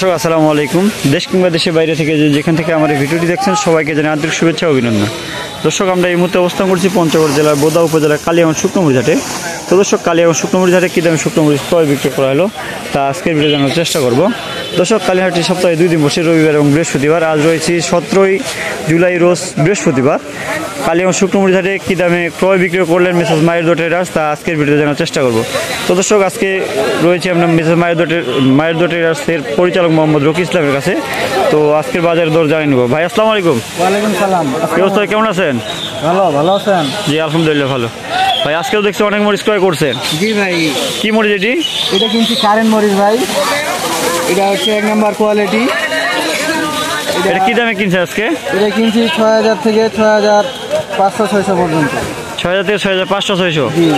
দর্শক আসসালামু আলাইকুম। দেশ কিংবা দেশের বাইরে থেকে যেখান থেকে আমার এই ভিডিওটি দেখছেন সবাইকে জানাই আন্তরিক শুভেচ্ছা ও অভিনন্দন। দর্শক আমরা এই মুহূর্তে অবস্থান করছি পঞ্চগড় জেলার বোদা উপজেলার কালিয়াগঞ্জ শুকনোমরিচ হাটে। তো দর্শক কালিয়াগঞ্জ শুকনোমরিচ হাটে কী দামে শুকনোমরিচ ক্রয় বিক্রয় করা হলো তা আজকের ভিডিও জানার চেষ্টা করব। দর্শক কালিয়াহাটটি সপ্তাহে 2 দিন বসে, রবিবার এবং বৃহস্পতিবার। আজ রয়েছে 17 জুলাই রোজ বৃহস্পতিবার। কালিয়াগঞ্জ শুকনোমরিচ হাটে কী দামে ক্রয় বিক্রয় করলেন মেসেজ মায়ের ট্রেডার্স তা আজকের ভিডিও জানার চেষ্টা করব। তো দর্শক আজকে রয়েছে আমরা মেসেজ মায়ের ট্রেডার্সের পরিচালক মোহাম্মদ রকি ইসলামের কাছে। তো আজকের বাজারের দর জানিয়ে নেব। ভাই আসসালামু আলাইকুম। ওয়ালাইকুম সালাম। কি অবস্থা, কেমন আছেন? ভালো আছেন? জি আলহামদুলিল্লাহ ভালো। ভাই আজকেও দেখছি অনেক মরিচ ক্রয় করছেন। জি ভাই। কি মরিচ এটি? এটা কিন্তু কারেন্ট মরিচ ভাই, এটা হচ্ছে 1 নম্বর কোয়ালিটি। এটা কি দামে কিনছে আজকে? এটা কিনছি 6000 থেকে 6500-600 পর্যন্ত। 6000 থেকে 6500-600। জি।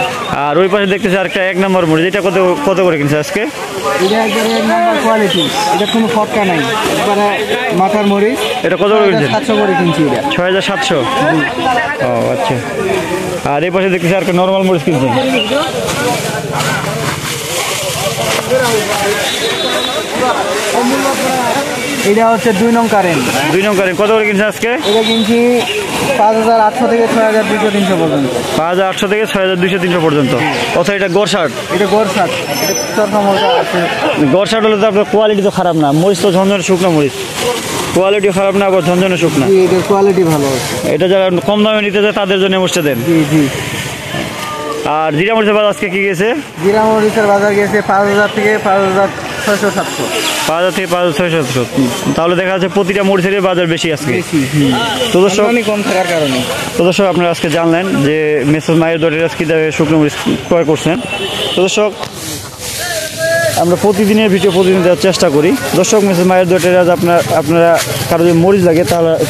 আর ওই পাশে দেখতেছি আরেকটা 1 নম্বর মরিচ, এটা কত করে কিনছে আজকে? এটা একবারে 1 নম্বর কোয়ালিটি, এটা কোনো ফটকা নাই, একবারে মাথার মরিচ। এটা কত করে কিনছেন? 700 করে কিনছি এটা। 6700। ও আচ্ছা। আর এই পাশে দেখতেছি আরেকটা নর্মাল মরিচ কিনছেন। এটা হচ্ছে 2 নং কারেন্ট। 2 নং কারেন্ট কত করে কিনছে আজকে? এটা কিনছি 5800 থেকে 6200-300 পর্যন্ত। 5800 থেকে 6200-300 পর্যন্ত। অথবা এটা গড় শার্ট? এটা গড় শার্ট, এটা চরফা মোটা আছে। গড় শার্ট হলে তো আপনার কোয়ালিটি তো খারাপ না, মরিচ তো ঝনঝনে শুকনো মরিচ, কোয়ালিটি খারাপ না, আবার ঝনঝনে শুকনা। জি, এটার কোয়ালিটি ভালো আছে। এটা যারা কম দামে নিতে যায় তাদের জন্য মরিচটা দেন। জি জি। আর জিরা মরিচের বাজার আজকে কি গেছে? জিরা মরিচের বাজার গেছে 5000 থেকে 5600-700। 5000 থেকে 5600-700। তাহলে দেখা যাচ্ছে প্রতিটা মরিচের বাজার বেশি আজকে। তো দর্শক কম থাকার কারণে। তো দর্শক আপনারা আজকে জানলেন যে মেসেজ মায়ের ট্রেডার্স কী দামে শুকনো মরিচ ক্রয় করছেন। তো দর্শক আমরা প্রতিদিনের ভিডিও প্রতিদিন দেওয়ার চেষ্টা করি। দর্শক মেসেজ মায়ের ট্রেডার্স আপনারা কারো যদি মরিচ লাগে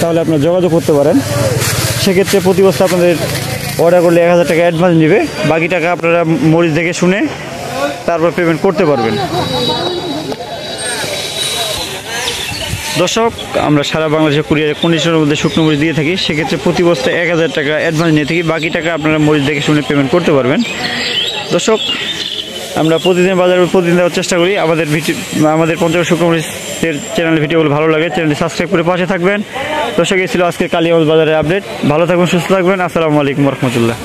তাহলে আপনারা যোগাযোগ করতে পারেন। সেক্ষেত্রে প্রতি বছর আপনাদের অর্ডার করলে 1000 টাকা অ্যাডভান্স নেবে, বাকি টাকা আপনারা মরিচ দেখে শুনে তারপর পেমেন্ট করতে পারবেন। দর্শক আমরা সারা বাংলাদেশে কুরিয়ারের কন্ডিশনের মধ্যে শুকনো মরিচ দিয়ে থাকি। সেক্ষেত্রে প্রতি বছর 1000 টাকা অ্যাডভান্স নিয়ে থাকি, বাকি টাকা আপনারা মরিচ দেখে শুনে পেমেন্ট করতে পারবেন। দর্শক আমরা প্রতিদিন বাজারে প্রতিদিন দেওয়ার চেষ্টা করি। আমাদের পঞ্চগড় শুকনো মরিচের চ্যানেলের ভিডিওগুলো ভালো লাগে, চ্যানেলটি সাবস্ক্রাইব করে পাশে থাকবেন। দর্শক এই ছিল আজকের কালিয়াগঞ্জ বাজারের আপডেট। ভালো থাকবেন, সুস্থ থাকবেন। আসসালামু আলাইকুম রহমতুল্লাহ।